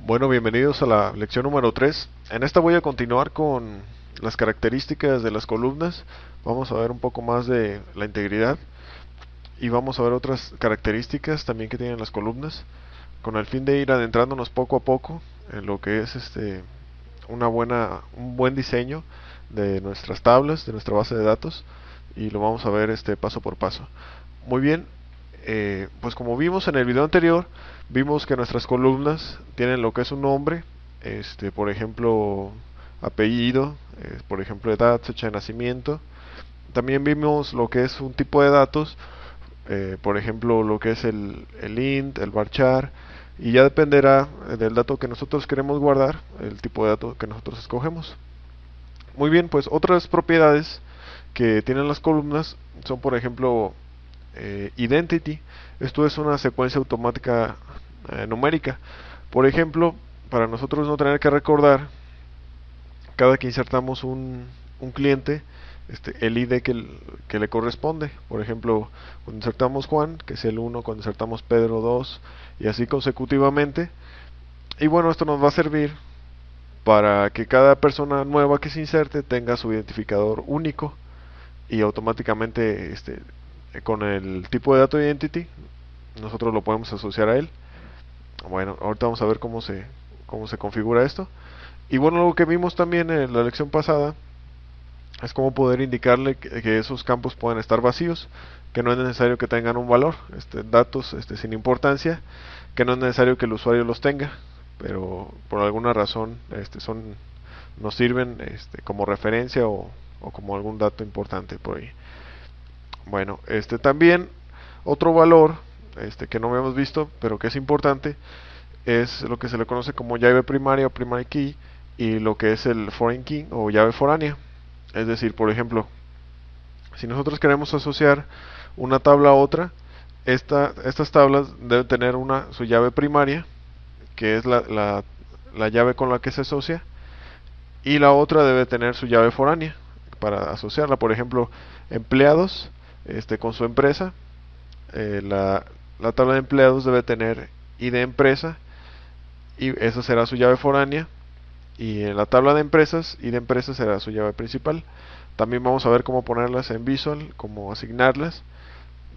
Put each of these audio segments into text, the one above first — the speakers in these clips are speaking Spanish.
Bueno, bienvenidos a la lección número 3. En esta voy a continuar con las características de las columnas. Vamos a ver un poco más de la integridad y vamos a ver otras características también que tienen las columnas, con el fin de ir adentrándonos poco a poco en lo que es un buen diseño de nuestras tablas, de nuestra base de datos, y lo vamos a ver paso por paso. Muy bien, pues como vimos en el video anterior, vimos que nuestras columnas tienen lo que es un nombre, por ejemplo, apellido, por ejemplo, edad, fecha de nacimiento. También vimos lo que es un tipo de datos, por ejemplo, lo que es el int, el varchar, y ya dependerá del dato que nosotros queremos guardar, el tipo de dato que nosotros escogemos. Muy bien, pues otras propiedades que tienen las columnas son, por ejemplo, identity. Esto es una secuencia automática numérica. Por ejemplo, para nosotros no tener que recordar cada que insertamos un cliente, el ID que le corresponde. Por ejemplo, cuando insertamos Juan, que es el 1, cuando insertamos Pedro 2, y así consecutivamente. Y bueno, esto nos va a servir para que cada persona nueva que se inserte tenga su identificador único y automáticamente con el tipo de dato identity nosotros lo podemos asociar a él. Bueno, ahorita vamos a ver cómo se configura esto. Y bueno, lo que vimos también en la lección pasada es cómo poder indicarle que esos campos pueden estar vacíos, que no es necesario que tengan un valor, datos sin importancia, que no es necesario que el usuario los tenga, pero por alguna razón nos sirven como referencia o como algún dato importante por ahí. Bueno, también otro valor que no habíamos visto, pero que es importante, es lo que se le conoce como llave primaria o primary key y lo que es el foreign key o llave foránea. Es decir, por ejemplo, si nosotros queremos asociar una tabla a otra, estas tablas deben tener su llave primaria, que es la llave con la que se asocia, y la otra debe tener su llave foránea para asociarla. Por ejemplo, empleados con su empresa, eh, la, la tabla de empleados debe tener ID empresa y esa será su llave foránea, y en la tabla de empresas ID empresa será su llave principal. También vamos a ver cómo ponerlas en Visual, cómo asignarlas,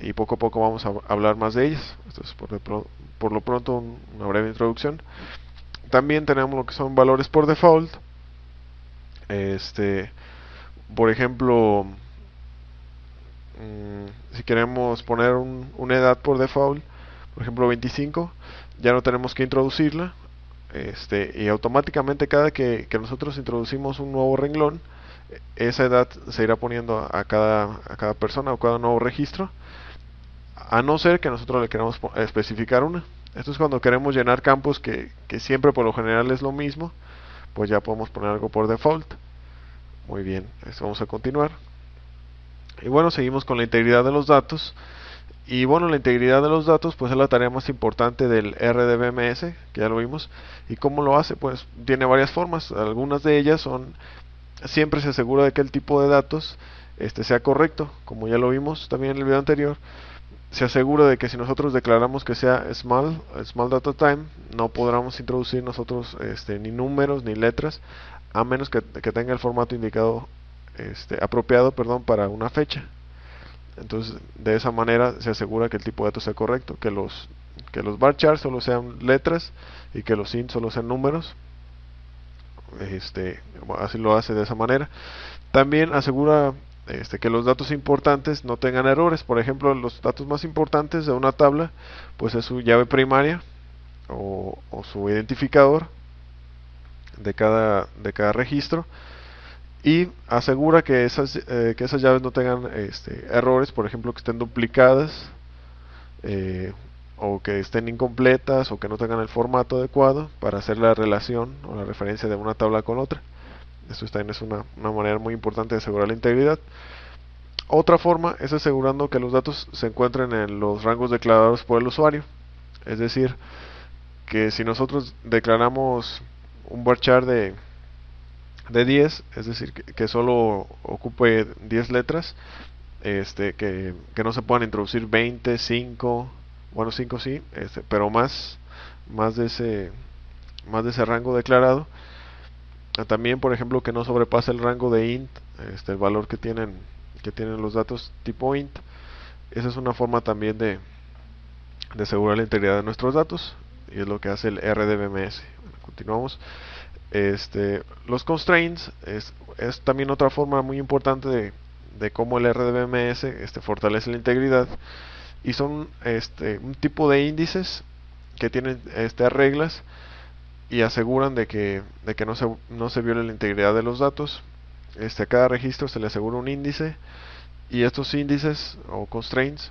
y poco a poco vamos a hablar más de ellas. Esto es por lo pronto una breve introducción. También tenemos lo que son valores por default. Este, por ejemplo, si queremos poner una edad por default, por ejemplo 25, ya no tenemos que introducirla, y automáticamente cada que nosotros introducimos un nuevo renglón, esa edad se irá poniendo a cada persona o cada nuevo registro, a no ser que nosotros le queramos especificar una. Esto es cuando queremos llenar campos que siempre por lo general es lo mismo, pues ya podemos poner algo por default. Muy bien, esto vamos a continuar. Y bueno, seguimos con la integridad de los datos. Y bueno, la integridad de los datos pues es la tarea más importante del RDBMS, que ya lo vimos. ¿Y cómo lo hace? Pues tiene varias formas. Algunas de ellas son, siempre se asegura de que el tipo de datos sea correcto, como ya lo vimos también en el video anterior. Se asegura de que si nosotros declaramos que sea small data type, no podremos introducir nosotros ni números ni letras, a menos que tenga el formato indicado, apropiado, perdón, para una fecha. Entonces, de esa manera se asegura que el tipo de datos sea correcto, que los varchar solo sean letras y que los int solo sean números. Así lo hace de esa manera. También asegura que los datos importantes no tengan errores. Por ejemplo, los datos más importantes de una tabla, pues es su llave primaria o su identificador de cada registro, y asegura que esas llaves no tengan errores, por ejemplo, que estén duplicadas, eh, o que estén incompletas o que no tengan el formato adecuado para hacer la relación o la referencia de una tabla con otra. Esto también es una manera muy importante de asegurar la integridad. Otra forma es asegurando que los datos se encuentren en los rangos declarados por el usuario. Es decir, que si nosotros declaramos un varchar de 10, es decir, que solo ocupe 10 letras, que no se puedan introducir 20, 5, bueno, 5 sí, pero más de más de ese rango declarado. También, por ejemplo, que no sobrepase el rango de int, el valor que tienen los datos tipo int. Esa es una forma también de asegurar la integridad de nuestros datos, y es lo que hace el RDBMS. Bueno, continuamos. Los constraints es también otra forma muy importante de cómo el RDBMS fortalece la integridad, y son un tipo de índices que tienen reglas y aseguran de que no se viole la integridad de los datos. A cada registro se le asegura un índice, y estos índices o constraints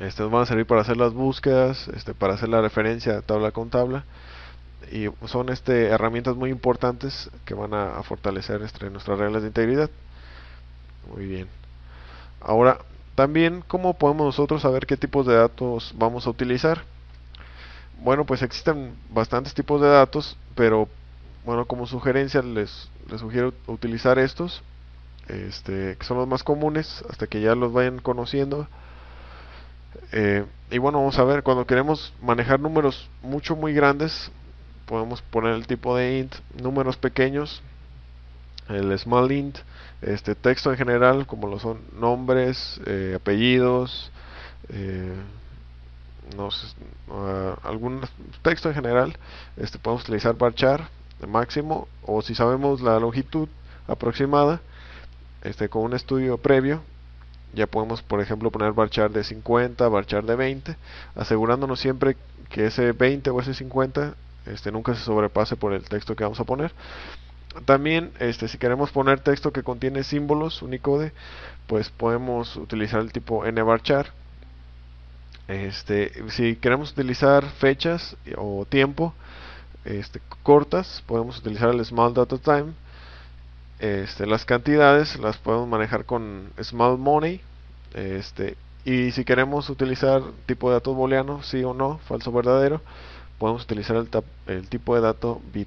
nos van a servir para hacer las búsquedas, para hacer la referencia tabla con tabla, y son herramientas muy importantes que van a fortalecer nuestras reglas de integridad. Muy bien. Ahora, también, ¿cómo podemos nosotros saber qué tipos de datos vamos a utilizar? Bueno, pues existen bastantes tipos de datos, pero bueno, como sugerencia les sugiero utilizar estos, que son los más comunes, hasta que ya los vayan conociendo. Y bueno, vamos a ver, cuando queremos manejar números muy grandes, podemos poner el tipo de int. Números pequeños, el small int. Texto en general, como lo son nombres, apellidos, eh, no sé, algún texto en general. Podemos utilizar varchar de máximo, o si sabemos la longitud aproximada, con un estudio previo, ya podemos, por ejemplo, poner varchar de 50, varchar de 20, asegurándonos siempre que ese 20 o ese 50 nunca se sobrepase por el texto que vamos a poner. También, si queremos poner texto que contiene símbolos Unicode, pues podemos utilizar el tipo nvarchar. Si queremos utilizar fechas o tiempo cortas, podemos utilizar el small data time. Las cantidades las podemos manejar con small money. Y si queremos utilizar tipo de datos booleano, sí o no, falso o verdadero, podemos utilizar el tipo de dato bit.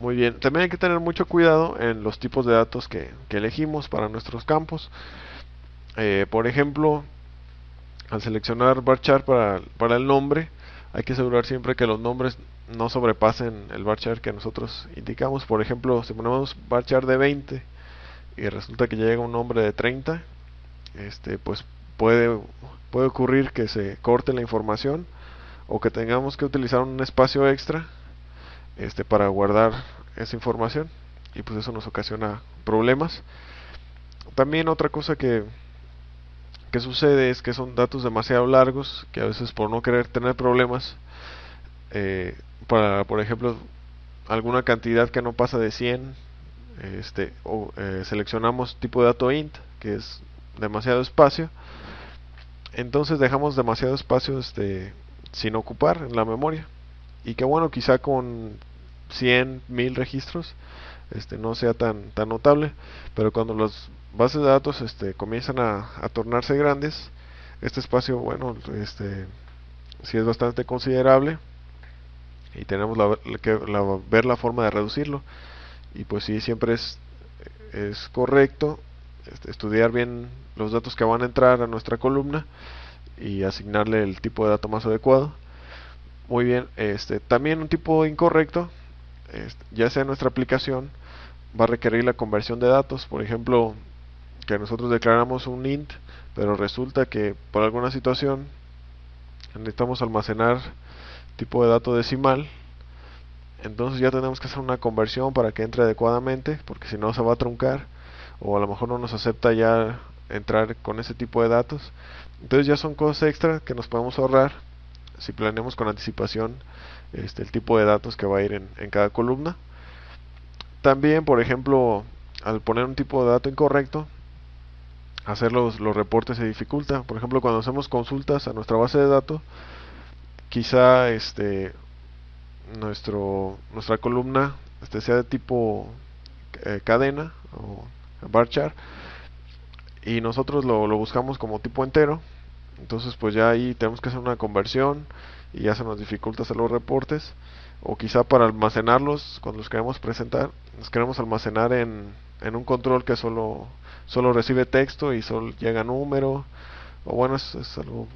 Muy bien, también hay que tener mucho cuidado en los tipos de datos que elegimos para nuestros campos. Por ejemplo, al seleccionar varchar para el nombre, hay que asegurar siempre que los nombres no sobrepasen el varchar que nosotros indicamos. Por ejemplo, si ponemos varchar de 20 y resulta que llega un nombre de 30, pues puede ocurrir que se corte la información, o que tengamos que utilizar un espacio extra para guardar esa información, y pues eso nos ocasiona problemas. También otra cosa que sucede es que son datos demasiado largos, que a veces, por no querer tener problemas, para, por ejemplo, alguna cantidad que no pasa de 100, seleccionamos tipo de dato int, que es demasiado espacio. Entonces dejamos demasiado espacio sin ocupar en la memoria, y que bueno, quizá con 100,000 registros no sea tan notable, pero cuando las bases de datos comienzan a tornarse grandes, este espacio, bueno, sí es bastante considerable, y tenemos que ver la forma de reducirlo. Y pues sí, siempre es correcto estudiar bien los datos que van a entrar a nuestra columna y asignarle el tipo de dato más adecuado. Muy bien, también un tipo incorrecto, ya sea en nuestra aplicación, va a requerir la conversión de datos. Por ejemplo, que nosotros declaramos un int, pero resulta que por alguna situación necesitamos almacenar tipo de dato decimal. Entonces ya tenemos que hacer una conversión para que entre adecuadamente, porque si no se va a truncar, o a lo mejor no nos acepta ya entrar con ese tipo de datos. Entonces ya son cosas extra que nos podemos ahorrar si planeamos con anticipación el tipo de datos que va a ir en cada columna. También, por ejemplo, al poner un tipo de dato incorrecto, hacer los reportes se dificulta. Por ejemplo, cuando hacemos consultas a nuestra base de datos, quizá nuestra columna sea de tipo cadena o varchar, y nosotros lo buscamos como tipo entero. Entonces pues ya ahí tenemos que hacer una conversión, y ya se nos dificulta hacer los reportes. O quizá para almacenarlos, cuando los queremos presentar, los queremos almacenar en un control que solo recibe texto y solo llega número. O bueno, es algo,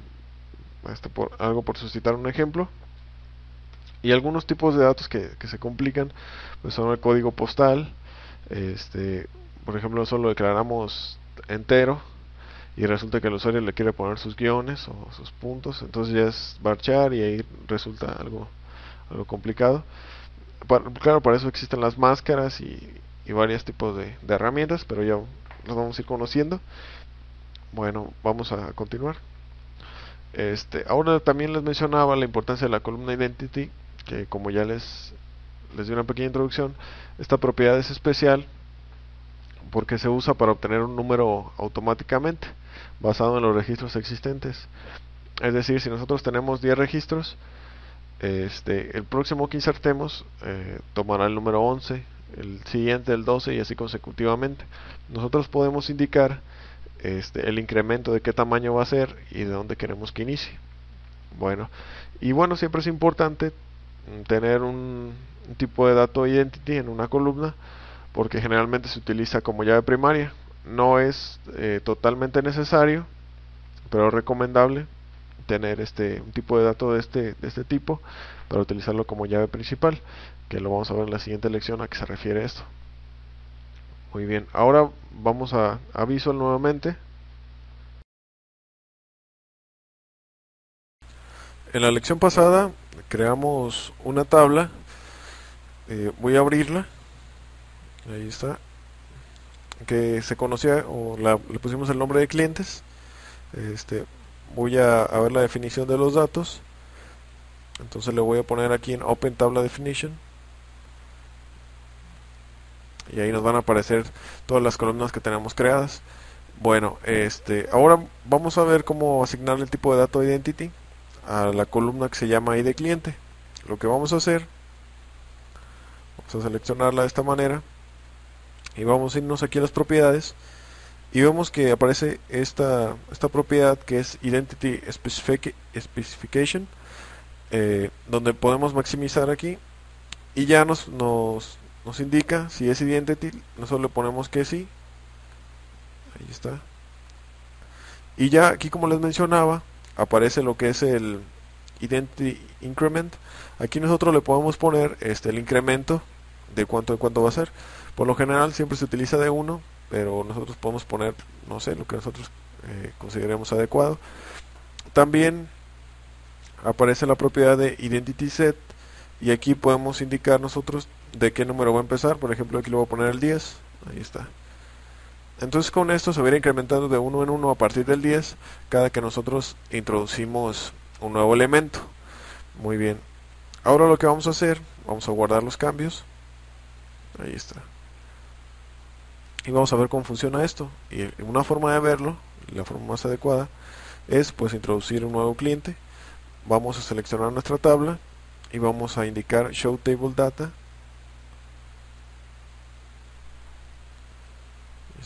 algo por suscitar un ejemplo. Y algunos tipos de datos que se complican pues son el código postal. Por ejemplo, solo declaramos entero y resulta que el usuario le quiere poner sus guiones o sus puntos, entonces ya es varchar y ahí resulta algo complicado. Claro, para eso existen las máscaras y varios tipos de herramientas, pero ya los vamos a ir conociendo. Bueno, vamos a continuar. Ahora también les mencionaba la importancia de la columna identity, que como ya les di una pequeña introducción, esta propiedad es especial porque se usa para obtener un número automáticamente basado en los registros existentes. Es decir, si nosotros tenemos 10 registros, el próximo que insertemos tomará el número 11, el siguiente el 12 y así consecutivamente. Nosotros podemos indicar el incremento de qué tamaño va a ser y de dónde queremos que inicie. Bueno, siempre es importante tener un tipo de dato identity en una columna porque generalmente se utiliza como llave primaria. No es totalmente necesario, pero es recomendable tener un tipo de dato de este tipo para utilizarlo como llave principal, que lo vamos a ver en la siguiente lección a qué se refiere esto. Muy bien, ahora vamos a Visual nuevamente. En la lección pasada creamos una tabla. Voy a abrirla. Ahí está. Que se conocía o le pusimos el nombre de clientes. Voy a ver la definición de los datos. Entonces le voy a poner aquí en Open Tabla Definition. Y ahí nos van a aparecer todas las columnas que tenemos creadas. Bueno, ahora vamos a ver cómo asignar el tipo de dato identity a la columna que se llama ID cliente. Lo que vamos a hacer, vamos a seleccionarla de esta manera y vamos a irnos aquí a las propiedades y vemos que aparece esta propiedad que es Identity Specification, donde podemos maximizar aquí y ya nos indica si es identity. Nosotros le ponemos que sí, ahí está, y ya aquí, como les mencionaba, aparece lo que es el Identity Increment. Aquí nosotros le podemos poner el incremento de cuánto va a ser. Por lo general siempre se utiliza de 1, pero nosotros podemos poner, no sé, lo que nosotros consideremos adecuado. También aparece la propiedad de Identity Set y aquí podemos indicar nosotros de qué número va a empezar. Por ejemplo, aquí le voy a poner el 10, ahí está. Entonces con esto se va a ir incrementando de 1 en 1 a partir del 10 cada que nosotros introducimos un nuevo elemento. Muy bien, ahora lo que vamos a hacer, vamos a guardar los cambios, ahí está, y vamos a ver cómo funciona esto. Y una forma de verlo, la forma más adecuada, es pues introducir un nuevo cliente. Vamos a seleccionar nuestra tabla y vamos a indicar Show Table Data.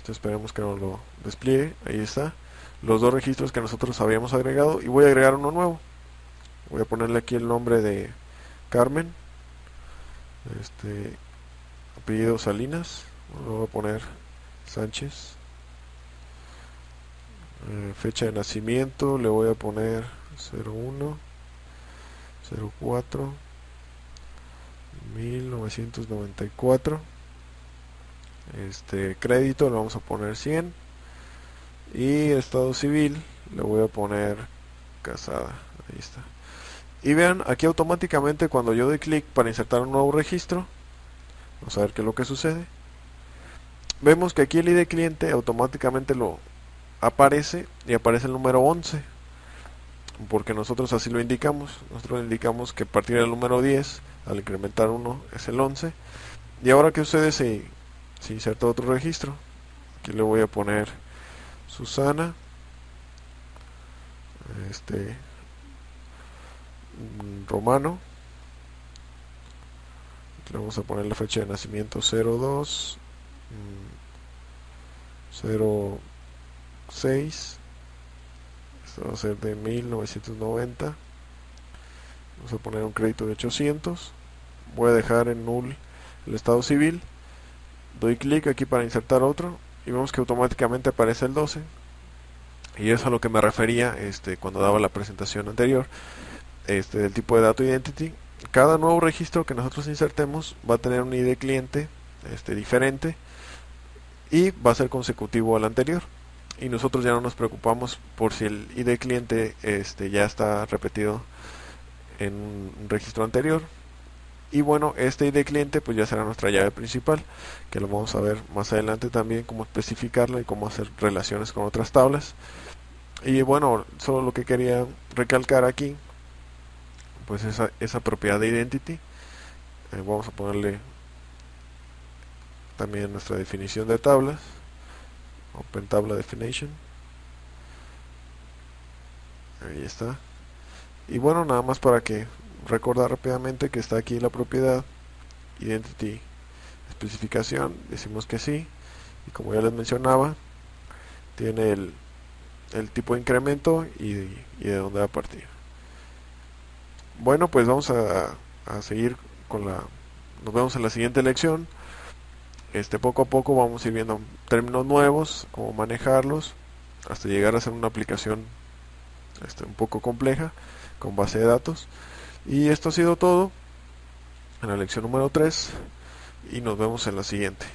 Esperemos que nos lo despliegue. Ahí está, los dos registros que nosotros habíamos agregado, y voy a agregar uno nuevo. Voy a ponerle aquí el nombre de Carmen, apellido Salinas, lo voy a poner Sánchez. Fecha de nacimiento le voy a poner 01 04 1994. Crédito le vamos a poner 100 y estado civil le voy a poner casada. Ahí está. Y vean, aquí automáticamente cuando yo doy clic para insertar un nuevo registro, vamos a ver qué es lo que sucede. Vemos que aquí el ID cliente automáticamente lo aparece y aparece el número 11, porque nosotros así lo indicamos. Nosotros indicamos que a partir del número 10 al incrementar 1 es el 11. Y ahora que sucede si inserta otro registro. Aquí le voy a poner Susana, Romano. Le vamos a poner la fecha de nacimiento 02 06. Esto va a ser de 1990. Vamos a poner un crédito de 800. Voy a dejar en null el estado civil. Doy clic aquí para insertar otro y vemos que automáticamente aparece el 12, y eso es a lo que me refería cuando daba la presentación anterior del tipo de dato identity, cada nuevo registro que nosotros insertemos va a tener un ID cliente diferente y va a ser consecutivo al anterior, y nosotros ya no nos preocupamos por si el ID cliente ya está repetido en un registro anterior. Y bueno, este ID cliente pues ya será nuestra llave principal, que lo vamos a ver más adelante también, cómo especificarla y cómo hacer relaciones con otras tablas. Y bueno, solo lo que quería recalcar aquí, pues esa propiedad de identity. Vamos a ponerle también nuestra definición de tablas, open tabla definition. Ahí está. Y bueno, nada más para que recordar rápidamente que está aquí la propiedad identity especificación, decimos que sí, y como ya les mencionaba, tiene el tipo de incremento y de dónde va a partir. Bueno, pues vamos a seguir con nos vemos en la siguiente lección. Poco a poco vamos a ir viendo términos nuevos, cómo manejarlos, hasta llegar a ser una aplicación un poco compleja con base de datos. Y esto ha sido todo en la lección número 3 y nos vemos en la siguiente.